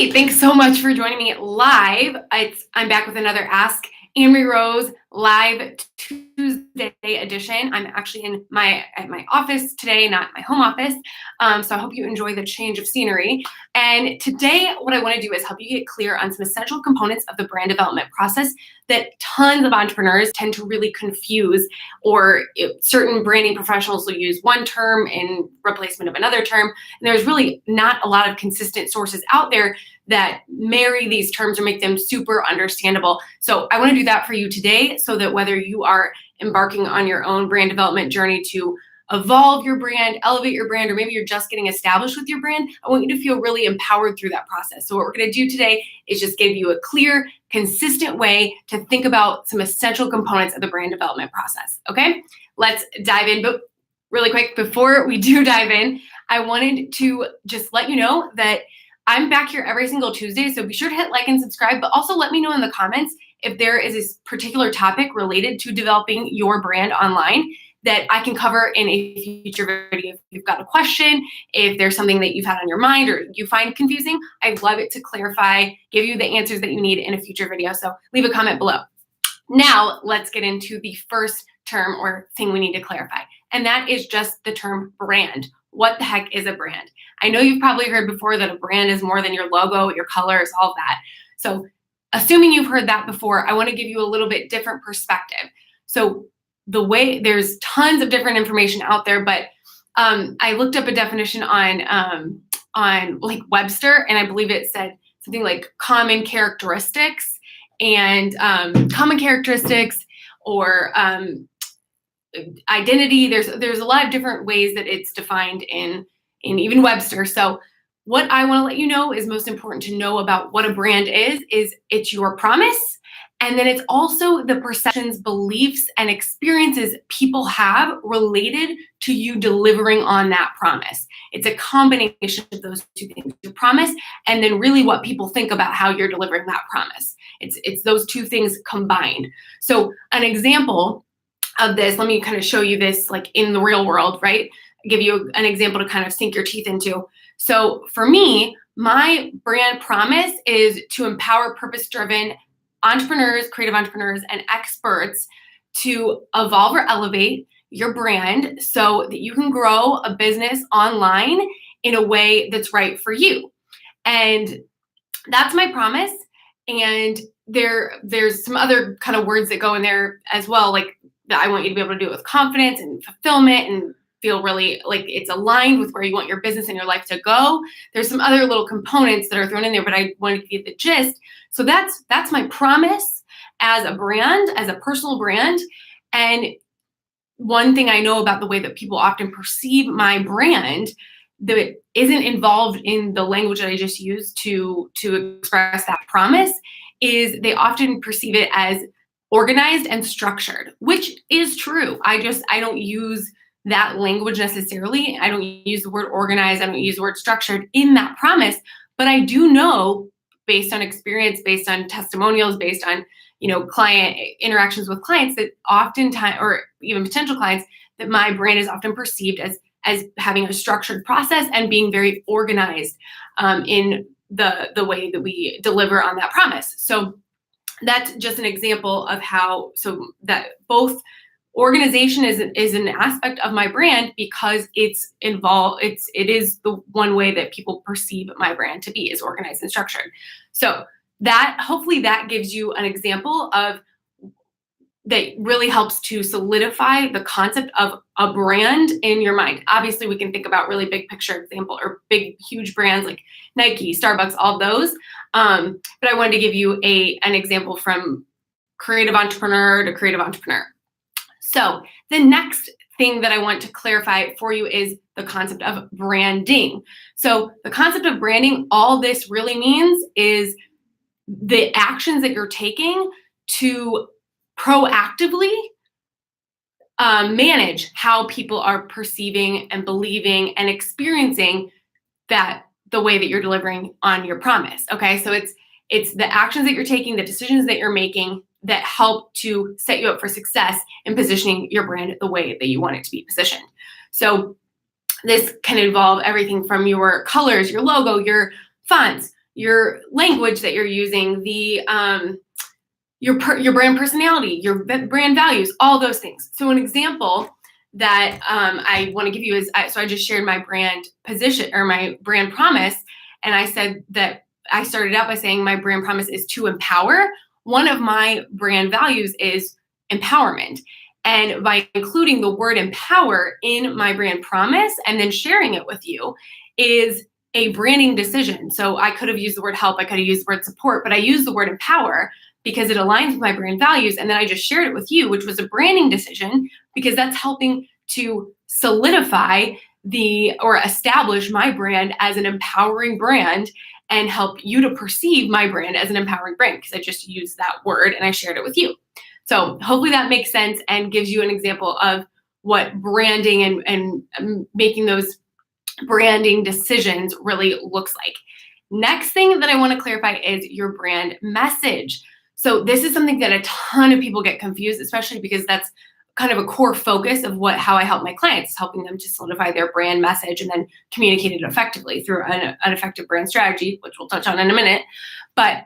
Hey, thanks so much for joining me live. I'm back with another Ask AnnMarie Rose live Tuesday edition. I'm actually at my office today, not my home office. So I hope you enjoy the change of scenery. And today, what I want to do is help you get clear on some essential components of the brand development process that tons of entrepreneurs tend to really confuse, or certain branding professionals will use one term in replacement of another term. And there's really not a lot of consistent sources out there that marry these terms or make them super understandable. So I want to do that for you today, so that whether you are embarking on your own brand development journey to evolve your brand, elevate your brand, or maybe you're just getting established with your brand, I want you to feel really empowered through that process. So what we're going to do today is just give you a clear, consistent way to think about some essential components of the brand development process. Okay, let's dive in. But really quick, before we do dive in, I wanted to just let you know that I'm back here every single Tuesday, so be sure to hit like and subscribe, but also let me know in the comments if there is a particular topic related to developing your brand online that I can cover in a future video. If you've got a question, if there's something that you've had on your mind or you find confusing, I'd love it to clarify, give you the answers that you need in a future video. So leave a comment below. Now, let's get into the first term or thing we need to clarify, and that is just the term brand. What the heck is a brand? I know you've probably heard before that a brand is more than your logo, your colors, all of that. So assuming you've heard that before, I want to give you a little bit different perspective. So there's tons of different information out there, but I looked up a definition on like Webster, and I believe it said something like common characteristics or identity. There's a lot of different ways that it's defined in even Webster. So what I want to let you know is most important to know about what a brand is it's your promise. And then it's also the perceptions, beliefs, and experiences people have related to you delivering on that promise. It's a combination of those two things, your promise, and then really what people think about how you're delivering that promise. It's those two things combined. So an example of this, let me kind of show you this like in the real world, right? Give you an example to kind of sink your teeth into. So for me, my brand promise is to empower purpose-driven entrepreneurs, creative entrepreneurs, and experts to evolve or elevate your brand so that you can grow a business online in a way that's right for you. And that's my promise. And there's some other kind of words that go in there as well, like that I want you to be able to do it with confidence and fulfillment and feel really like it's aligned with where you want your business and your life to go. There's some other little components that are thrown in there, but I wanted to give you the gist. So that's my promise as a brand, as a personal brand. And one thing I know about the way that people often perceive my brand that isn't involved in the language that I just used to express that promise is they often perceive it as organized and structured, which is true. I don't use that language necessarily. I don't use the word organized. I don't use the word structured in that promise, but I do know based on experience, based on testimonials, based on, client interactions with clients that oftentimes, or even potential clients, that my brand is often perceived as having a structured process and being very organized in the way that we deliver on that promise. So that's just an example of how, so that both organization is an aspect of my brand because it is the one way that people perceive my brand to be, is organized and structured. So that hopefully that gives you an example of that really helps to solidify the concept of a brand in your mind. Obviously, we can think about really big picture example or big, huge brands like Nike, Starbucks, all those. But I wanted to give you an example from creative entrepreneur to creative entrepreneur. So the next thing that I want to clarify for you is the concept of branding. So the concept of branding, all this really means is the actions that you're taking to proactively manage how people are perceiving and believing and experiencing the way that you're delivering on your promise. Okay, so it's the actions that you're taking, the decisions that you're making that help to set you up for success in positioning your brand the way that you want it to be positioned. So this can involve everything from your colors, your logo, your fonts, your language that you're using, your brand personality, your brand values, all those things. So an example that I want to give you is, so I just shared my brand position or my brand promise, and I said that I started out by saying my brand promise is to empower. One of my brand values is empowerment. And by including the word empower in my brand promise and then sharing it with you is a branding decision. So I could have used the word help, I could have used the word support, but I used the word empower because it aligns with my brand values. And then I just shared it with you, which was a branding decision, because that's helping to solidify or establish my brand as an empowering brand and help you to perceive my brand as an empowering brand, because I just used that word and I shared it with you. So hopefully that makes sense and gives you an example of what branding and making those branding decisions really looks like. Next thing that I want to clarify is your brand message. So this is something that a ton of people get confused, especially because that's kind of a core focus of how I help my clients, helping them to solidify their brand message and then communicate it effectively through an effective brand strategy, which we'll touch on in a minute. But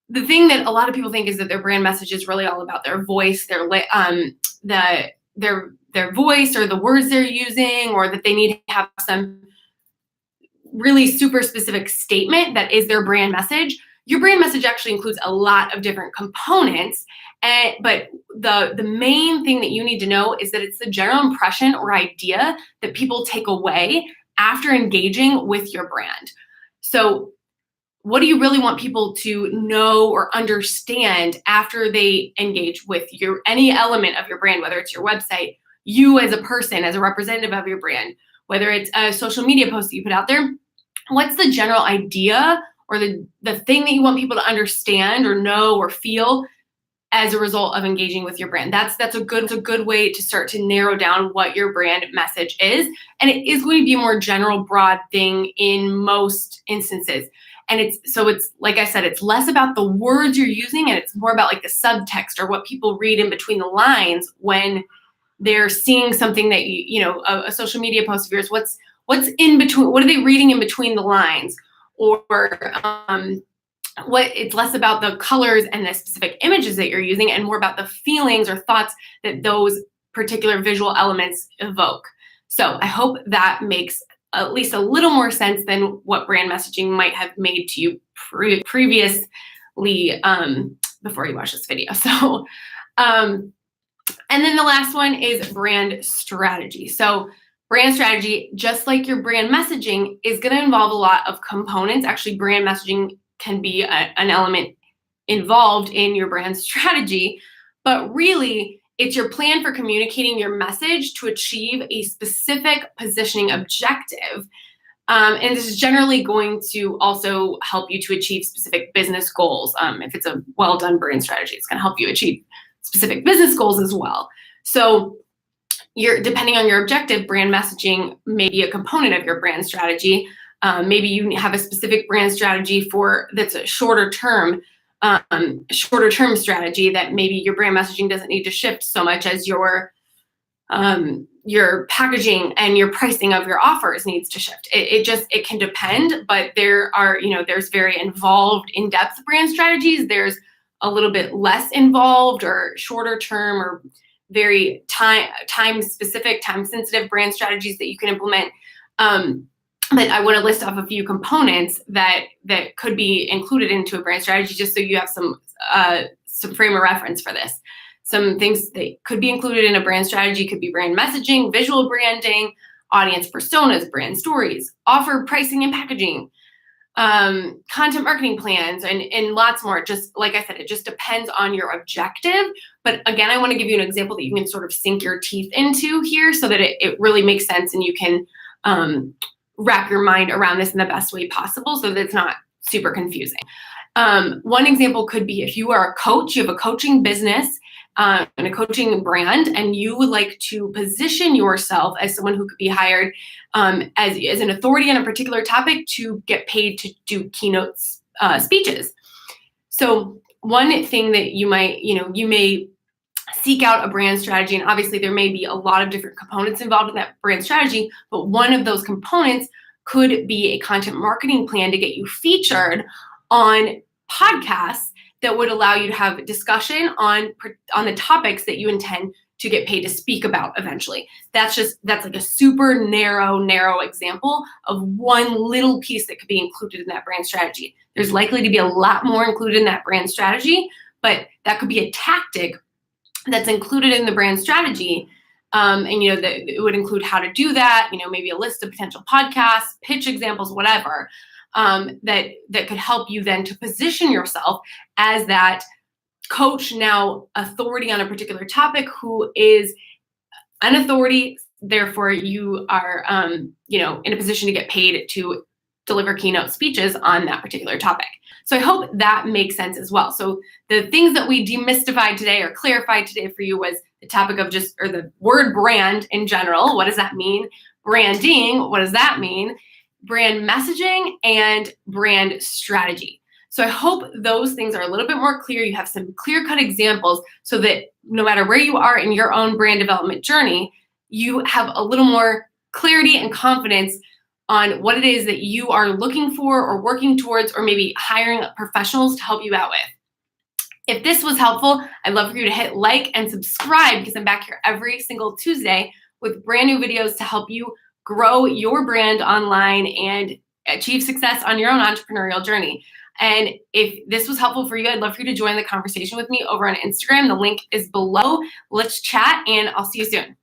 the thing that a lot of people think is that their brand message is really all about their voice, their voice or the words they're using, or that they need to have some really super specific statement that is their brand message. Your brand message actually includes a lot of different components, but the main thing that you need to know is that it's the general impression or idea that people take away after engaging with your brand. So what do you really want people to know or understand after they engage with any element of your brand, whether it's your website, you as a person, as a representative of your brand, whether it's a social media post that you put out there? What's the general idea or the thing that you want people to understand or know or feel as a result of engaging with your brand? That's a good way to start to narrow down what your brand message is. And it is going to be a more general, broad thing in most instances. And it's like I said, it's less about the words you're using and it's more about like the subtext or what people read in between the lines when they're seeing something that a social media post of yours. What's in between? What are they reading in between the lines? Or it's less about the colors and the specific images that you're using and more about the feelings or thoughts that those particular visual elements evoke. So I hope that makes at least a little more sense than what brand messaging might have made to you previously before you watch this video. So, and then the last one is brand strategy. So brand strategy, just like your brand messaging, is going to involve a lot of components. Actually, brand messaging can be an element involved in your brand strategy, but really it's your plan for communicating your message to achieve a specific positioning objective. And this is generally going to also help you to achieve specific business goals. If it's a well-done brand strategy, it's going to help you achieve specific business goals as well. So depending on your objective, brand messaging may be a component of your brand strategy. Maybe you have a specific brand strategy that's a shorter term strategy that maybe your brand messaging doesn't need to shift so much as your packaging and your pricing of your offers needs to shift. It can depend, but there's very involved, in-depth brand strategies. There's a little bit less involved or shorter term or very time specific, time sensitive brand strategies that you can implement. But I want to list off a few components that could be included into a brand strategy, just so you have some frame of reference for this. Some things that could be included in a brand strategy could be brand messaging, visual branding, audience personas, brand stories, offer pricing and packaging, content marketing plans, and lots more. Just like I said, it just depends on your objective. But again, I want to give you an example that you can sort of sink your teeth into here so that it really makes sense and you can wrap your mind around this in the best way possible so that it's not super confusing. One example could be if you are a coach, you have a coaching business and a coaching brand, and you would like to position yourself as someone who could be hired as an authority on a particular topic to get paid to do keynote speeches. So one thing that you may seek out a brand strategy, and obviously there may be a lot of different components involved in that brand strategy, but one of those components could be a content marketing plan to get you featured on podcasts that would allow you to have discussion on the topics that you intend to get paid to speak about eventually. That's like a super narrow example of one little piece that could be included in that brand strategy. There's likely to be a lot more included in that brand strategy, but that could be a tactic that's included in the brand strategy. And that it would include how to do that, maybe a list of potential podcasts, pitch examples, whatever, that could help you then to position yourself as that coach, now authority on a particular topic, who is an authority. Therefore, you are, in a position to get paid to deliver keynote speeches on that particular topic. So I hope that makes sense as well. So the things that we demystified today or clarified today for you was the topic of or the word brand in general. What does that mean? Branding, what does that mean? Brand messaging and brand strategy. So I hope those things are a little bit more clear. You have some clear-cut examples so that no matter where you are in your own brand development journey, you have a little more clarity and confidence on what it is that you are looking for or working towards, or maybe hiring professionals to help you out with. If this was helpful, I'd love for you to hit like and subscribe, because I'm back here every single Tuesday with brand new videos to help you grow your brand online and achieve success on your own entrepreneurial journey. And if this was helpful for you, I'd love for you to join the conversation with me over on Instagram. The link is below. Let's chat, and I'll see you soon.